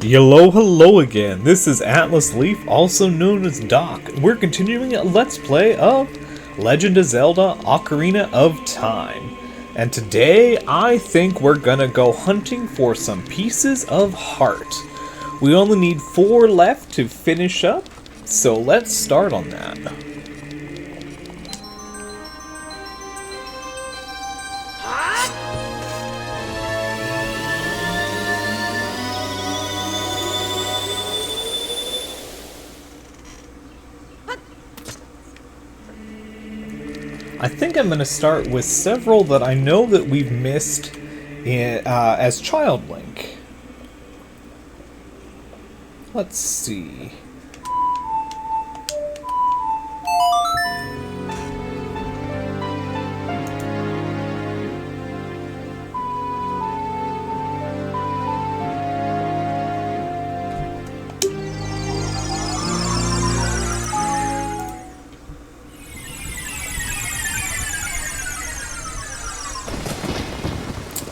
Hello again. This is Atlas Leaf, also known as Doc. We're continuing a Let's Play of Legend of Zelda Ocarina of Time. And today, I think we're gonna go hunting for some pieces of heart. We only need 4 left to finish up, so let's start on that. I think I'm going to start with several that I know that we've missed as Child Link. Let's see.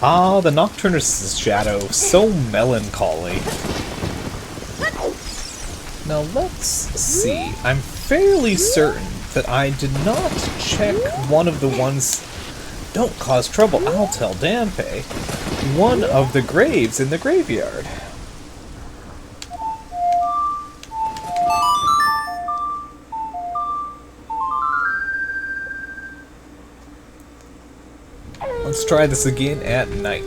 Ah, the Nocturnus' shadow, so melancholy. Now let's see, I'm fairly certain that I did not check one of the ones, don't cause trouble, I'll tell Dampe, one of the graves in the graveyard. Let's try this again at night.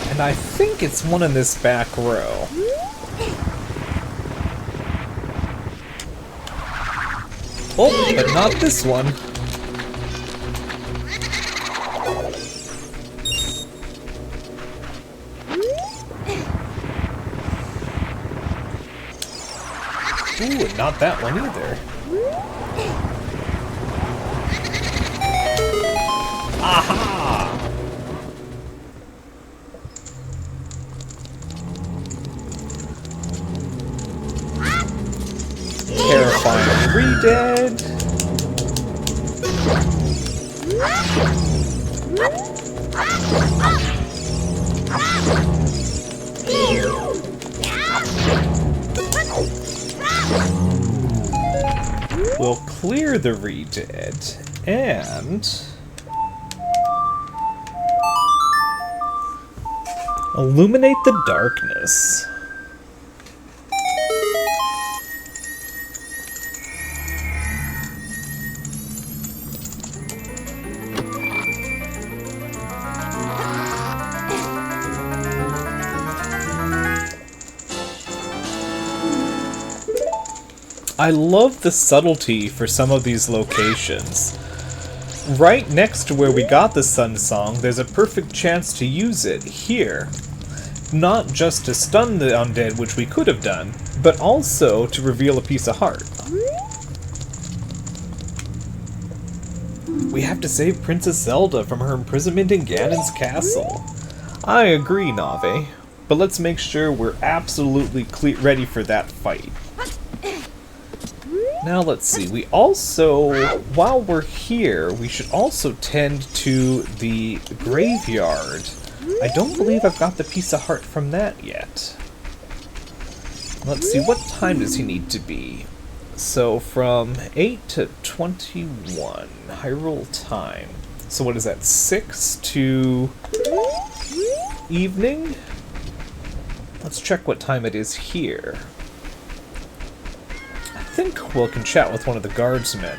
And I think it's one in this back row. Oh, but not this one. Ooh, and not that one either. Aha! Terrifying re-dead. We'll clear the re-dead and illuminate the darkness. I love the subtlety for some of these locations. Right next to where we got the Sun Song, there's a perfect chance to use it here. Not just to stun the undead, which we could have done, but also to reveal a piece of heart. We have to save Princess Zelda from her imprisonment in Ganon's castle. I agree, Nave, but let's make sure we're absolutely ready for that fight. Now let's see, we also, while we're here, we should also tend to the graveyard. I don't believe I've got the piece of heart from that yet. Let's see, what time does he need to be? So from 8 to 21, Hyrule time. So what is that, 6 to evening? Let's check what time it is here. I think we can chat with one of the guardsmen.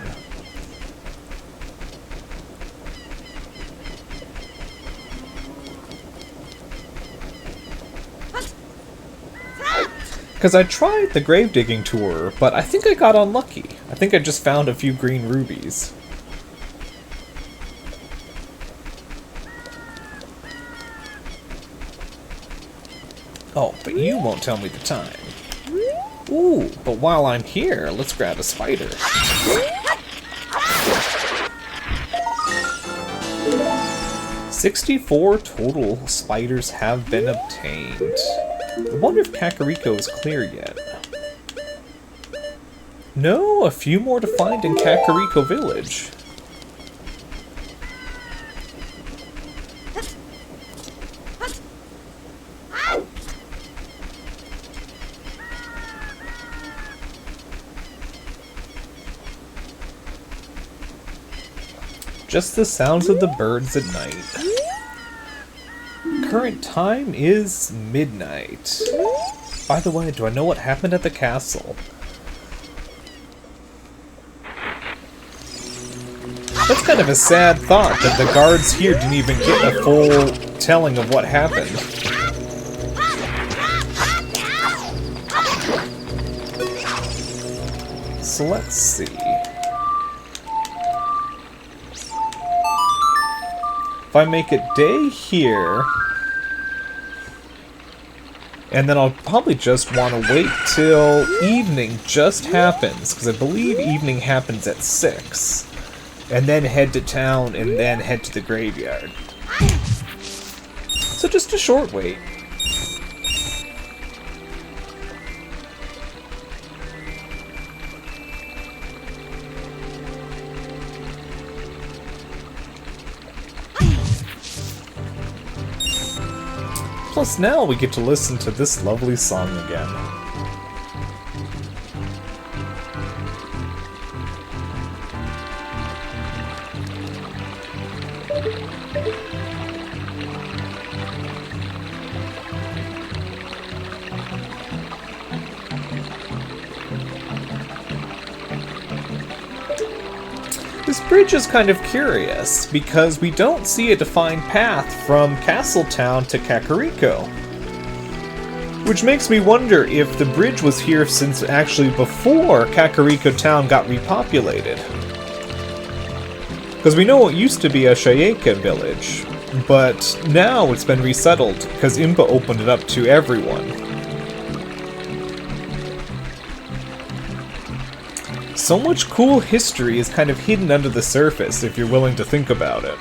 Because I tried the grave digging tour, but I think I got unlucky. I think I just found a few green rubies. Oh, but you won't tell me the time. Ooh, but while I'm here, let's grab a spider. 64 total spiders have been obtained. I wonder if Kakariko is clear yet. No, a few more to find in Kakariko Village. Just the sounds of the birds at night. Current time is midnight. By the way, do I know what happened at the castle? That's kind of a sad thought that the guards here didn't even get a full telling of what happened. So let's see. If I make it day here, and then I'll probably just want to wait till evening just happens, because I believe evening happens at 6, and then head to town, and then head to the graveyard. So just a short wait. Plus now we get to listen to this lovely song again. This bridge is kind of curious, because we don't see a defined path from Castletown to Kakariko. Which makes me wonder if the bridge was here since actually before Kakariko Town got repopulated. Because we know it used to be a Shayeka village, but now it's been resettled because Impa opened it up to everyone. So much cool history is kind of hidden under the surface if you're willing to think about it.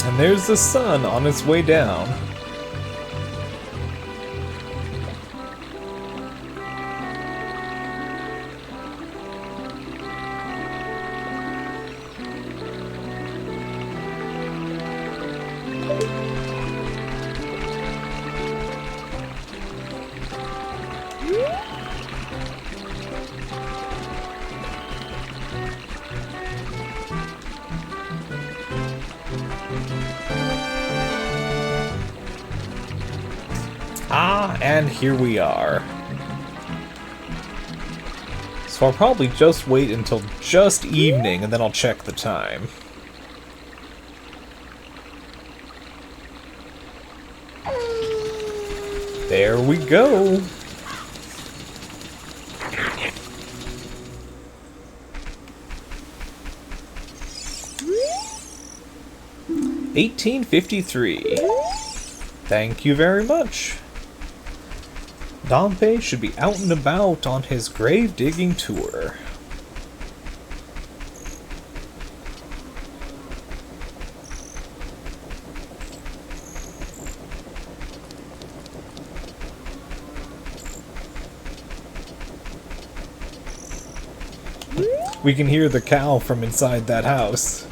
And there's the sun on its way down. Ah, and here we are. So I'll probably just wait until just evening, and then I'll check the time. There we go. $18.53. Thank you very much. Dompe should be out and about on his grave digging tour. We can hear the cow from inside that house.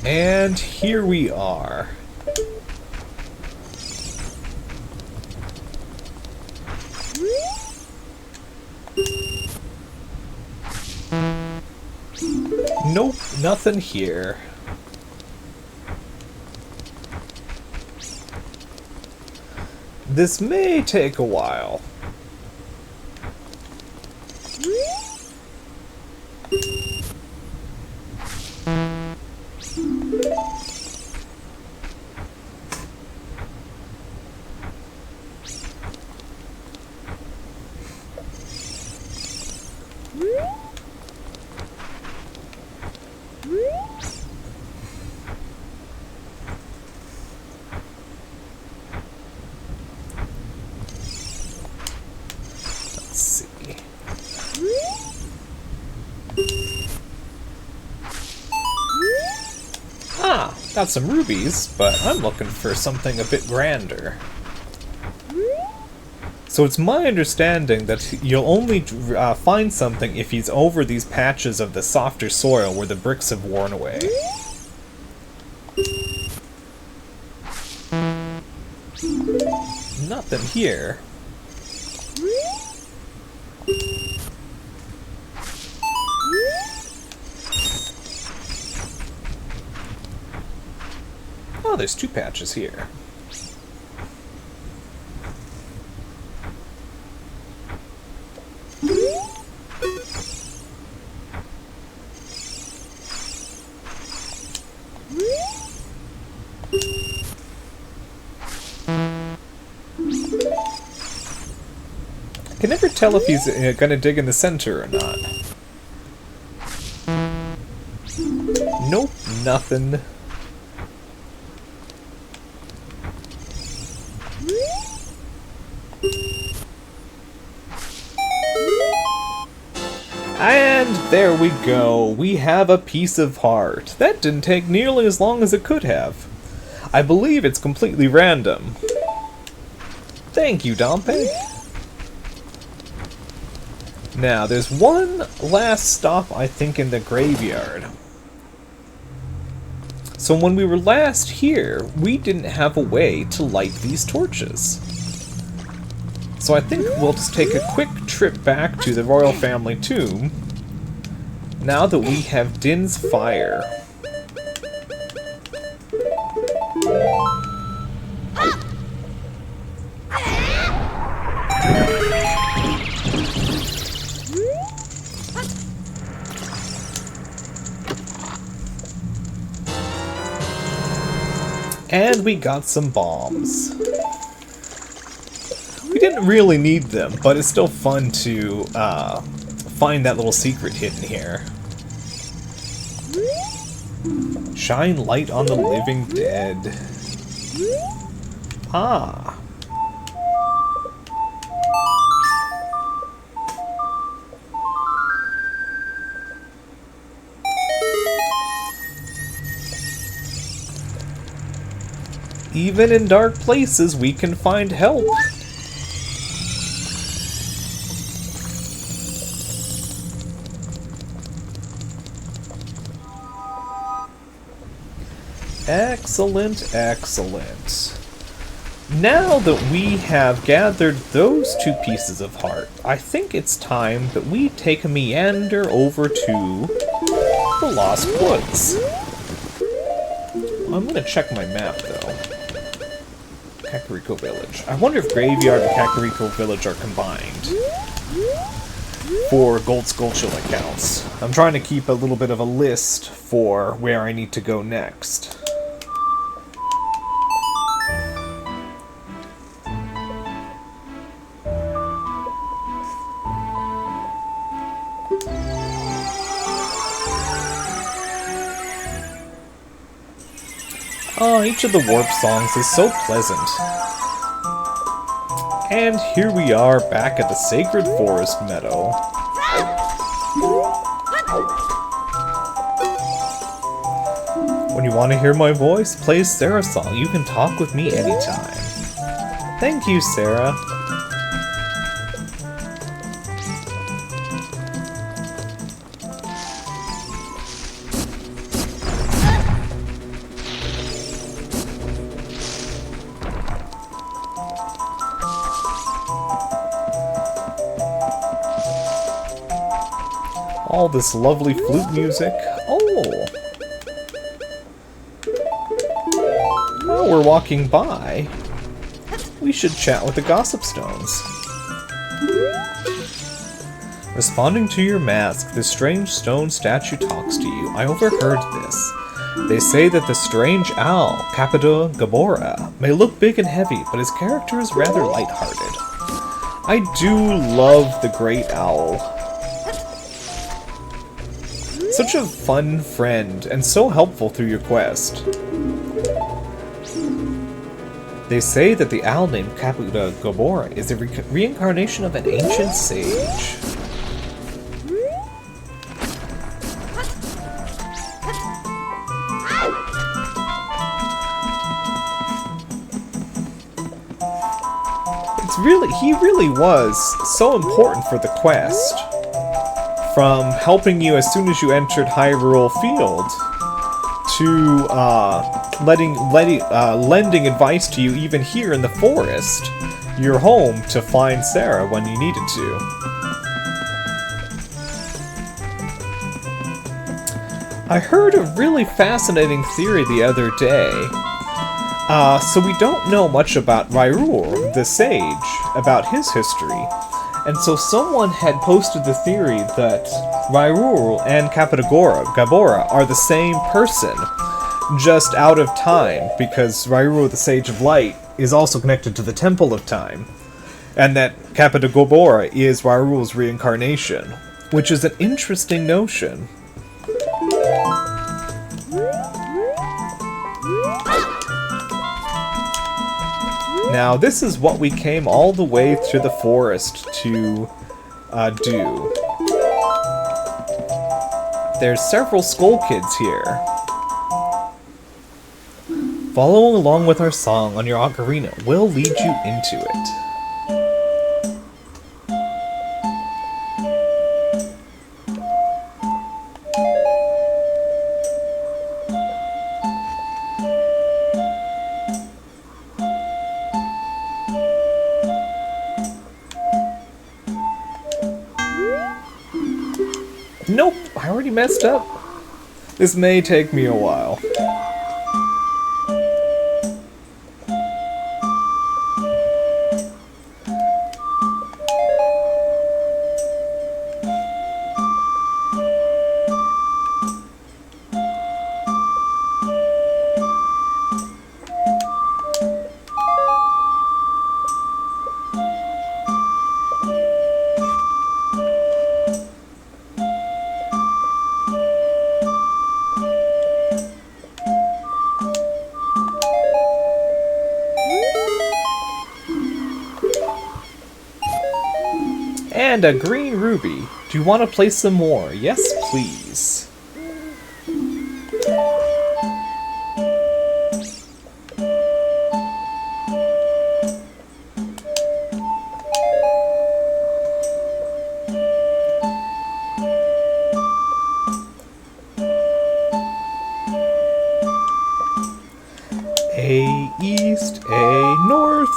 And here we are. Nope, nothing here. This may take a while. Got some rubies, but I'm looking for something a bit grander. So it's my understanding that you'll only find something if he's over these patches of the softer soil where the bricks have worn away. Nothing here. Oh, there's 2 patches here. I can never tell if he's gonna dig in the center or not. Nope, nothing. And there we go. We have a piece of heart. That didn't take nearly as long as it could have. I believe it's completely random. Thank you, Dompe. Now, there's one last stop, I think, in the graveyard. So when we were last here, we didn't have a way to light these torches. So I think we'll just take a quick trip back to the royal family tomb, now that we have Din's fire. And we got some bombs. We didn't really need them, but it's still fun to find that little secret hidden here. Shine light on the living dead. Ah. Even in dark places, we can find help. Excellent, excellent. Now that we have gathered those 2 pieces of heart, I think it's time that we take a meander over to the Lost Woods. I'm gonna check my map, though. Kakariko Village. I wonder if Graveyard and Kakariko Village are combined for Gold Skulltula accounts. I'm trying to keep a little bit of a list for where I need to go next. Oh, each of the warp songs is so pleasant. And here we are back at the Sacred Forest Meadow. When you want to hear my voice, play Sarah's song. You can talk with me anytime. Thank you, Sarah. All this lovely flute music. Oh! While we're walking by, we should chat with the Gossip Stones. Responding to your mask, the strange stone statue talks to you. I overheard this. They say that the strange owl, Capita Gabora, may look big and heavy, but his character is rather lighthearted. I do love the great owl. Such a fun friend, and so helpful through your quest. They say that the owl named Capita Gabora is a reincarnation of an ancient sage. he really was so important for the quest. From helping you as soon as you entered Hyrule Field, to lending advice to you even here in the forest, your home, to find Sarah when you needed to. I heard a really fascinating theory the other day. So we don't know much about Hyrule, the sage, about his history. And so someone had posted the theory that Hyrule and Gabora are the same person, just out of time, because Hyrule, the Sage of Light, is also connected to the Temple of Time, and that Gabora is Hyrule's reincarnation, which is an interesting notion. Now, this is what we came all the way through the forest to do. There's several Skull Kids here. Following along with our song on your ocarina will lead you into it. Nope, I already messed up. This may take me a while. And a green ruby. Do you want to play some more? Yes, please. A east, a north.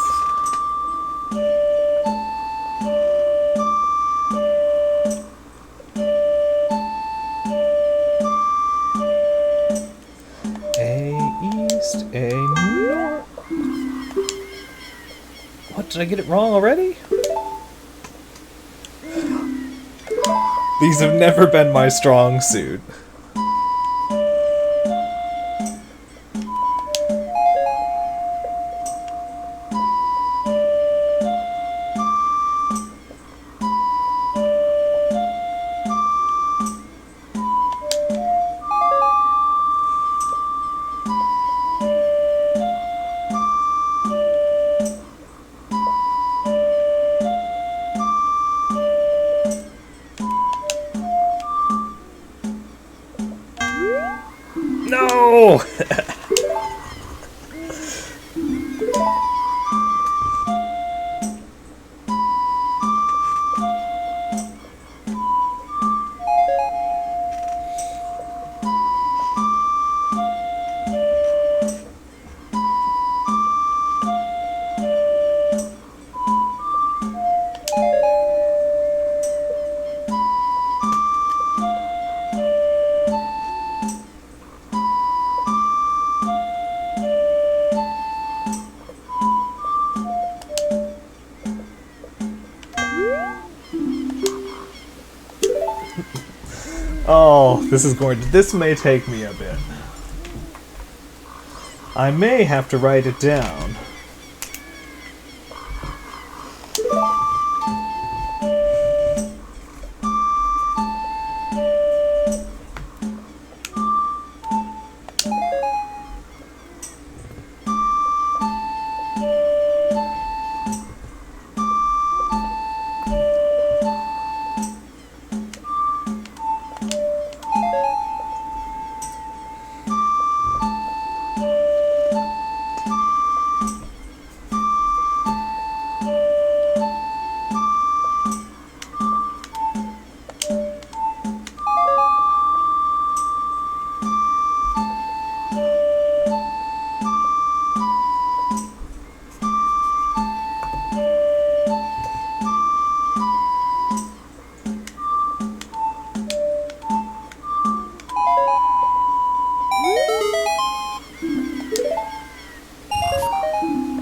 What, did I get it wrong already? These have never been my strong suit. No! Oh, this may take me a bit. I may have to write it down.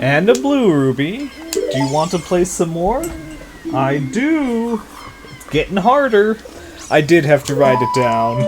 And a blue ruby. Do you want to play some more? I do. It's getting harder. I did have to write it down.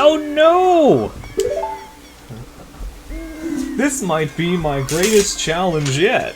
Oh no! This might be my greatest challenge yet.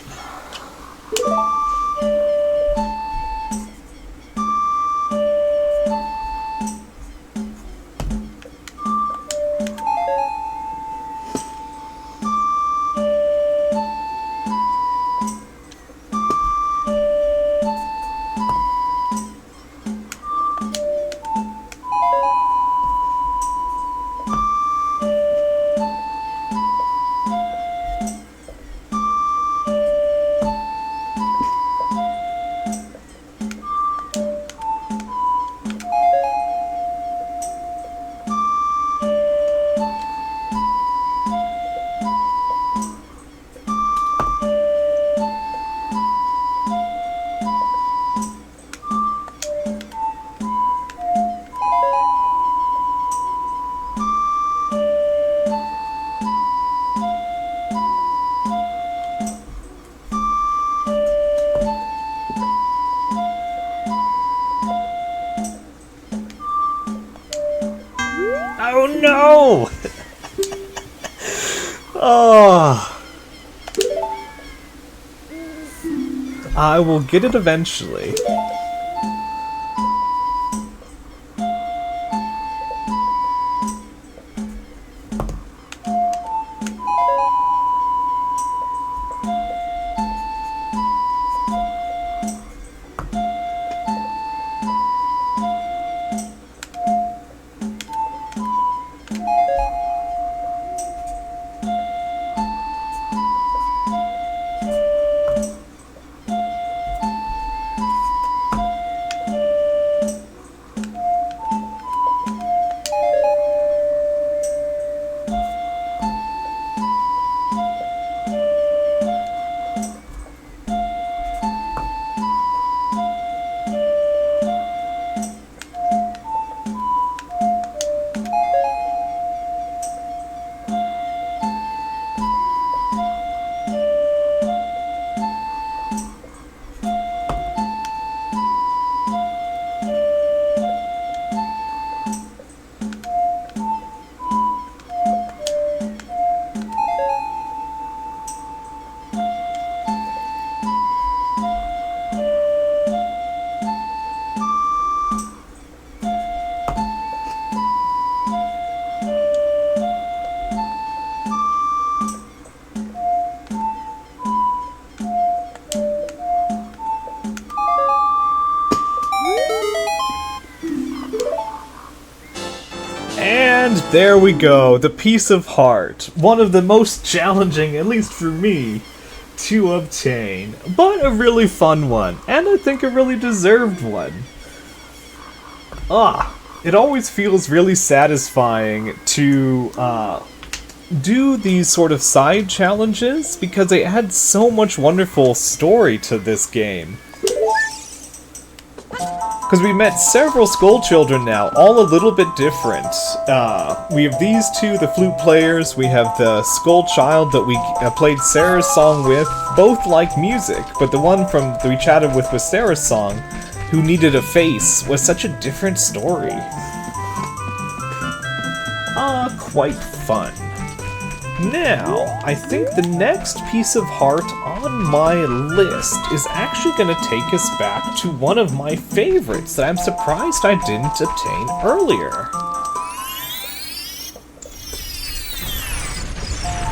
Oh no! Oh. I will get it eventually. And there we go, the Piece of Heart. One of the most challenging, at least for me, to obtain. But a really fun one, and I think a really deserved one. It always feels really satisfying to do these sort of side challenges, because they add so much wonderful story to this game. Because we met several Skull Children now, all a little bit different. We have these two, the flute players, we have the Skull Child that we played Sarah's song with, both like music, but the one that we chatted with Sarah's song who needed a face was such a different story. Quite fun. Now, I think the next piece of heart on my list is actually going to take us back to one of my favorites that I'm surprised I didn't obtain earlier.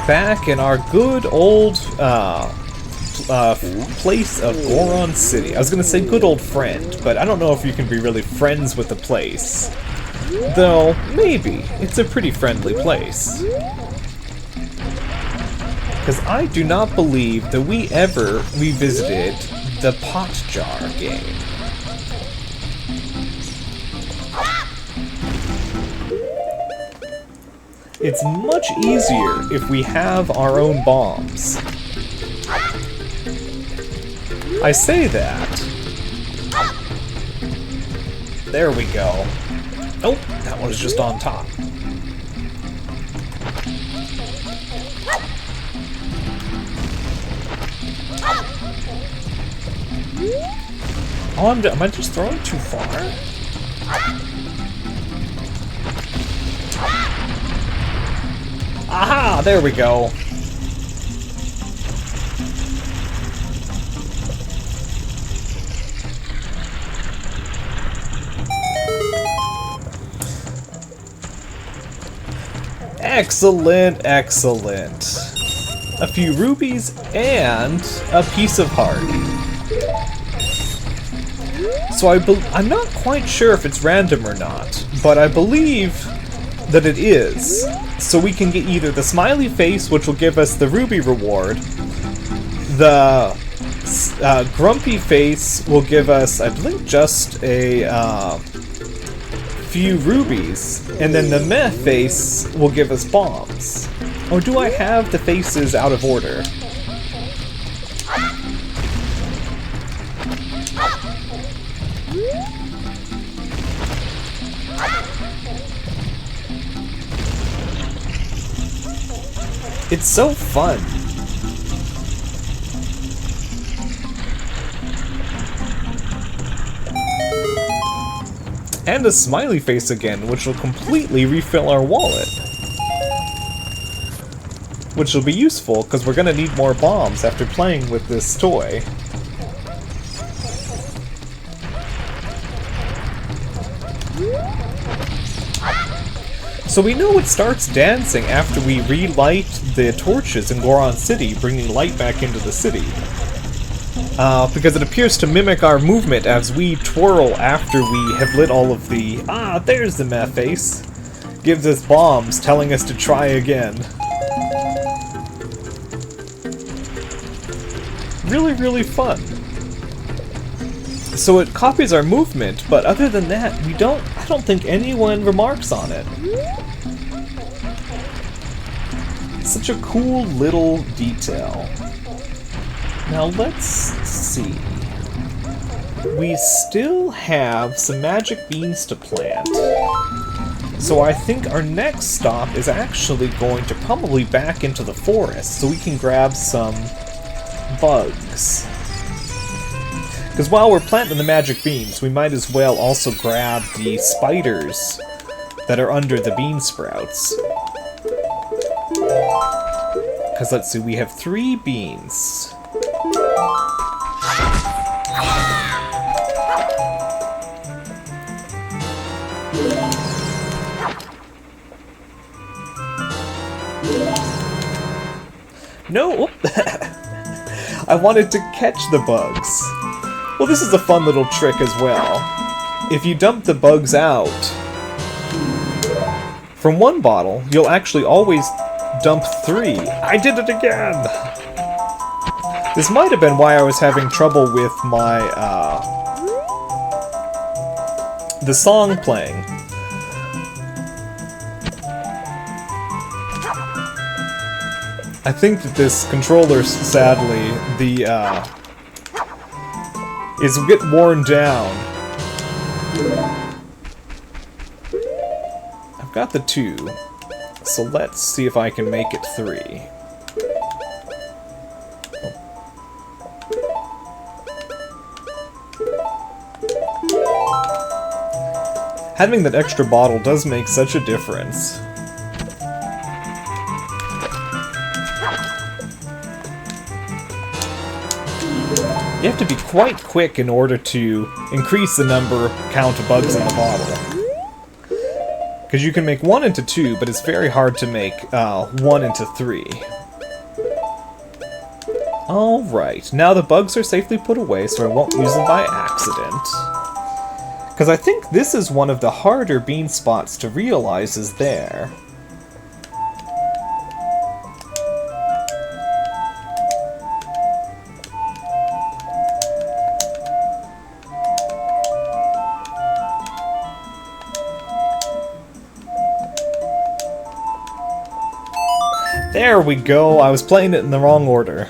Back in our good old place of Goron City. I was going to say good old friend, but I don't know if you can be really friends with the place. Though, maybe. It's a pretty friendly place. Because I do not believe that we ever revisited the pot jar game. It's much easier if we have our own bombs. I say that. There we go. Oh, that one was just on top. Oh, am I just throwing too far? Aha! There we go. Excellent, excellent. A few rubies and a piece of heart. So I'm not quite sure if it's random or not, but I believe that it is. So we can get either the smiley face, which will give us the ruby reward, the grumpy face will give us, I believe, just a few rubies, and then the meh face will give us bombs. Or do I have the faces out of order? It's so fun. And a smiley face again, which will completely refill our wallet. Which will be useful, because we're going to need more bombs after playing with this toy. So we know it starts dancing after we relight the torches in Goron City, bringing light back into the city. Because it appears to mimic our movement as we twirl after we have lit all of the... Ah, there's the meh face! Gives us bombs, telling us to try again. Really, really fun. So it copies our movement, but other than that, I don't think anyone remarks on it. Such a cool little detail. Now let's see. We still have some magic beans to plant. So I think our next stop is actually going to probably back into the forest so we can grab some bugs. Because while we're planting the magic beans, we might as well also grab the spiders that are under the bean sprouts. Because let's see, we have 3 beans. No! I wanted to catch the bugs. Well, this is a fun little trick as well. If you dump the bugs out from one bottle, you'll actually always dump 3. I did it again! This might have been why I was having trouble with my, the song playing. I think that this controller, sadly, is a bit worn down. I've got the 2, so let's see if I can make it 3. Having that extra bottle does make such a difference. You have to be quite quick in order to increase the count of bugs in the bottle. Because you can make 1 into 2, but it's very hard to make 1 into 3. Alright, now the bugs are safely put away, so I won't use them by accident. Because I think this is one of the harder bean spots to realize is there. There we go, I was playing it in the wrong order.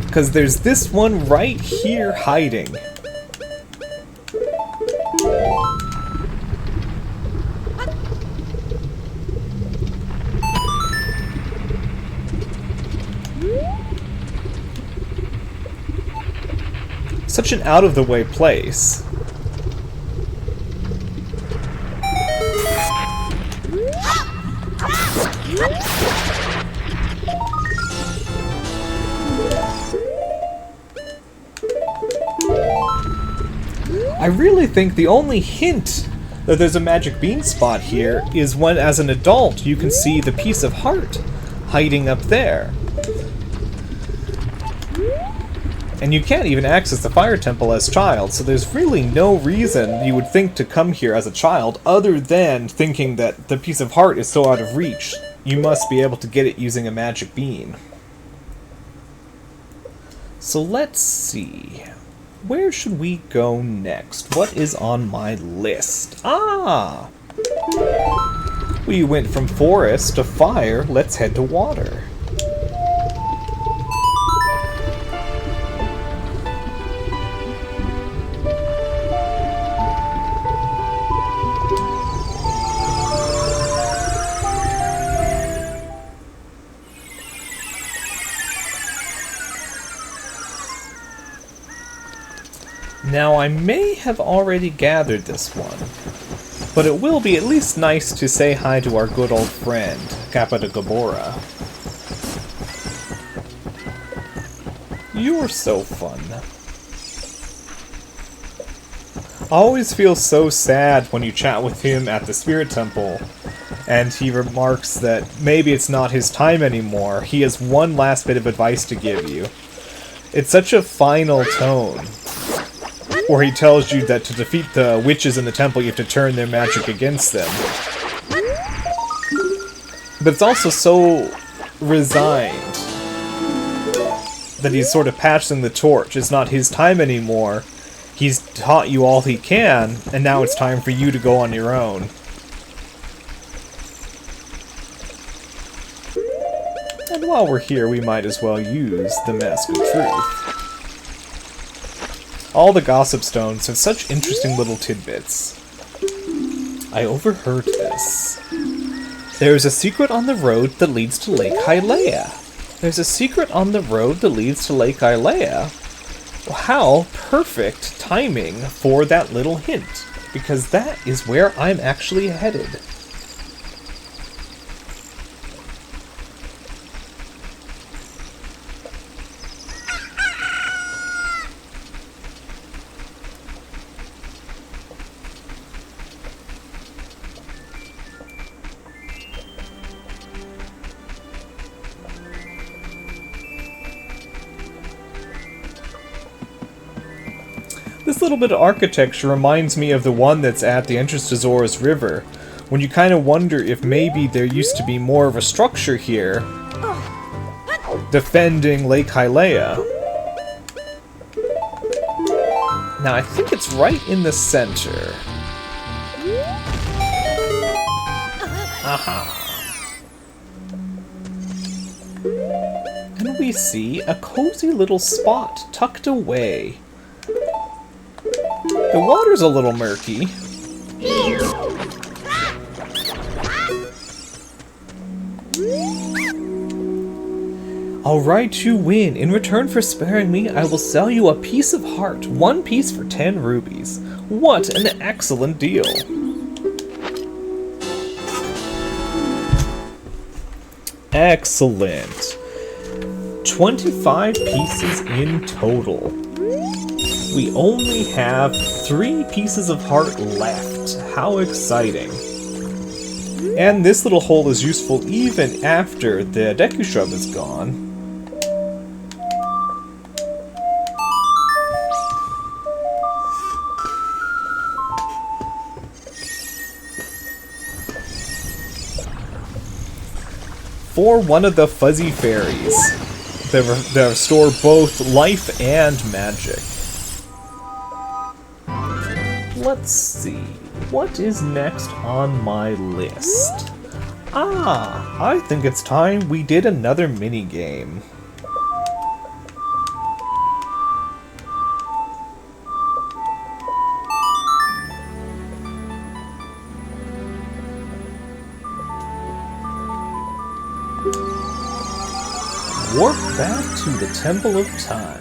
Because there's this one right here hiding. Such an out-of-the-way place. I really think the only hint that there's a magic bean spot here is when, as an adult, you can see the piece of heart hiding up there. And you can't even access the fire temple as a child, so there's really no reason you would think to come here as a child other than thinking that the piece of heart is so out of reach. You must be able to get it using a magic bean. So let's see. Where should we go next? What is on my list? Ah! We went from forest to fire. Let's head to water. Now, I may have already gathered this one, but it will be at least nice to say hi to our good old friend, Kappa de Gabora. You're so fun. I always feel so sad when you chat with him at the Spirit Temple, and he remarks that maybe it's not his time anymore. He has one last bit of advice to give you. It's such a final tone, where he tells you that to defeat the witches in the temple, you have to turn their magic against them. But it's also so resigned that he's sort of passing the torch. It's not his time anymore. He's taught you all he can, and now it's time for you to go on your own. And while we're here, we might as well use the Mask of Truth. All the gossip stones have such interesting little tidbits. I overheard this. There is a secret on the road that leads to Lake Hylia. There's a secret on the road that leads to Lake Hylia. Well, how perfect timing for that little hint, because that is where I'm actually headed. This little bit of architecture reminds me of the one that's at the entrance to Zora's River, when you kind of wonder if maybe there used to be more of a structure here defending Lake Hylia. Now, I think it's right in the center. Aha. And we see a cozy little spot tucked away. The water's a little murky. Alright, you win. In return for sparing me, I will sell you a piece of heart. 1 piece for 10 rubies. What an excellent deal. Excellent. 25 pieces in total. We only have 3 pieces of heart left. How exciting. And this little hole is useful even after the Deku Shrub is gone. For one of the fuzzy fairies that restore both life and magic. Let's see, what is next on my list? Ah, I think it's time we did another minigame. Warp back to the Temple of Time.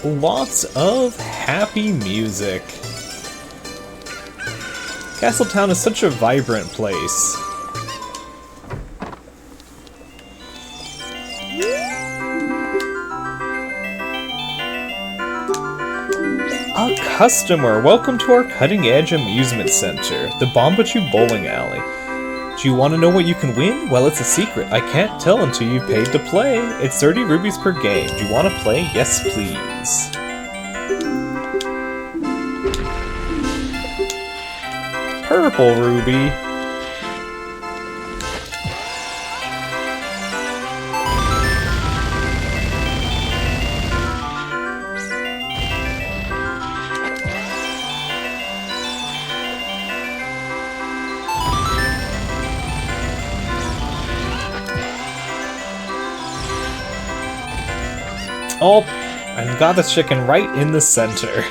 Lots of happy music. Castletown is such a vibrant place. A customer! Welcome to our cutting-edge amusement center, the Bombachu Bowling Alley. Do you want to know what you can win? Well, it's a secret. I can't tell until you've paid to play. It's 30 rubies per game. Do you want to play? Yes, please. Purple ruby. Oh, and got this chicken right in the center.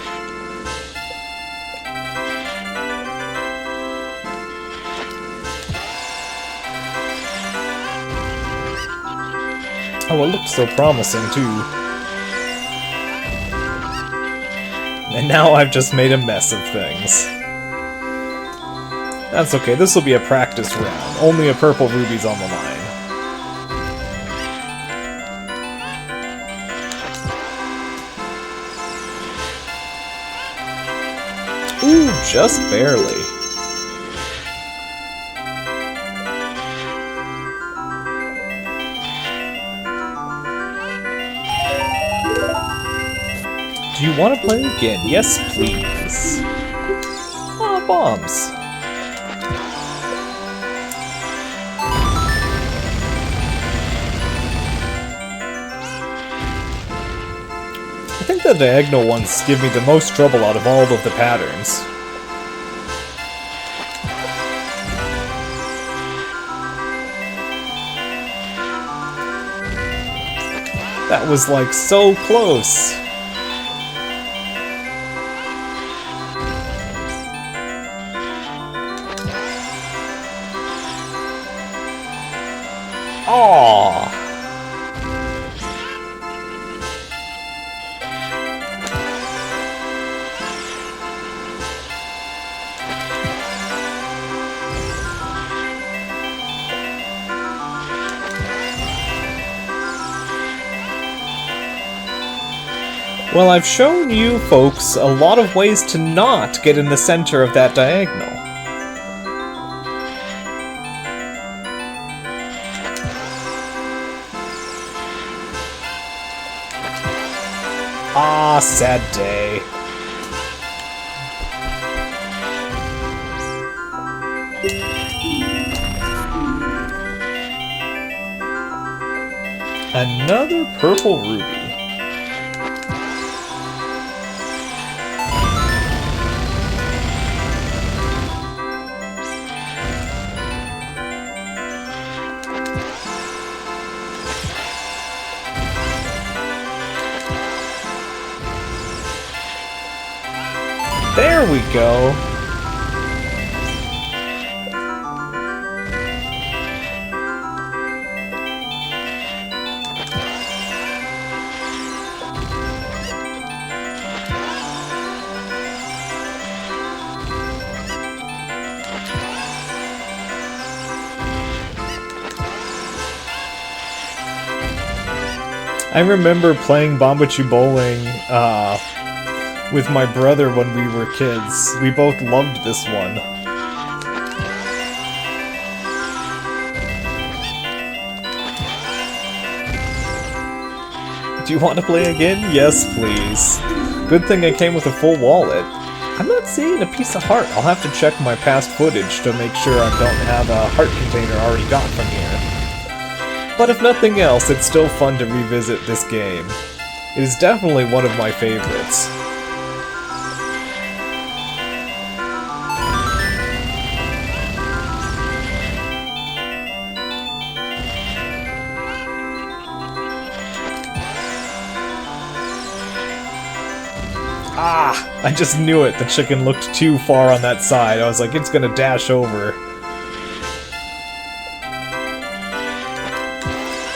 Oh, it looked so promising, too. And now I've just made a mess of things. That's okay, this will be a practice round. Only a purple ruby's on the line. Ooh, just barely. Do you want to play again? Yes, please. Ah, bombs. I think the diagonal ones give me the most trouble out of all of the patterns. That was like so close. Aww. Well, I've shown you folks a lot of ways to not get in the center of that diagonal. Ah, sad day. Another purple ruby. There we go. I remember playing Bombachu Bowling with my brother when we were kids. We both loved this one. Do you want to play again? Yes, please. Good thing I came with a full wallet. I'm not seeing a piece of heart. I'll have to check my past footage to make sure I don't have a heart container already got from here. But if nothing else, it's still fun to revisit this game. It is definitely one of my favorites. Ah! I just knew it. The chicken looked too far on that side. I was like, it's gonna dash over.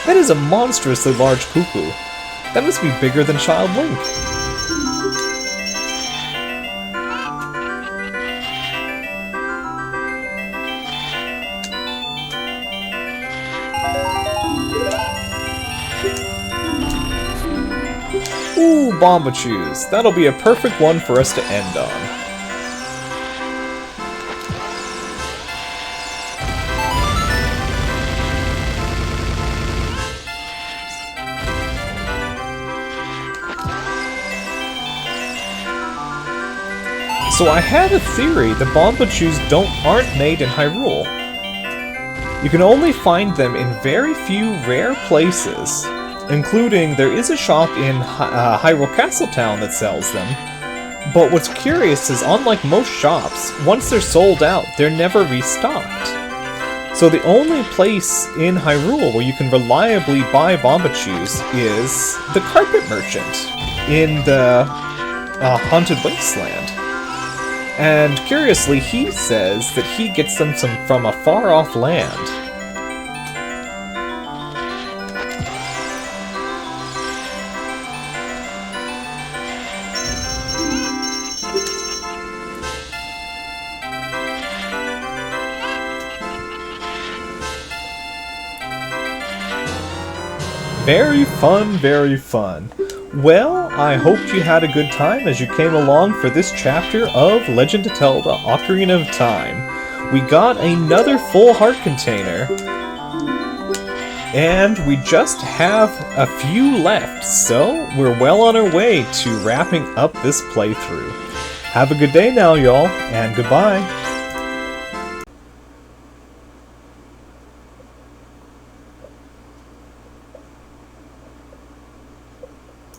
That is a monstrously large cuckoo. That must be bigger than Child Link. Ooh, Bombachus. That'll be a perfect one for us to end on. So I had a theory the Bombachus aren't made in Hyrule. You can only find them in very few rare places, including there is a shop in Hyrule Castletown that sells them. But what's curious is, unlike most shops, once they're sold out, they're never restocked. So the only place in Hyrule where you can reliably buy Bombachus is the Carpet Merchant in the Haunted Wasteland. And curiously, he says that he gets them from a far-off land. Very fun, very fun. Well, I hope you had a good time as you came along for this chapter of Legend of Zelda Ocarina of Time. We got another full heart container, and we just have a few left, so we're well on our way to wrapping up this playthrough. Have a good day now, y'all, and goodbye.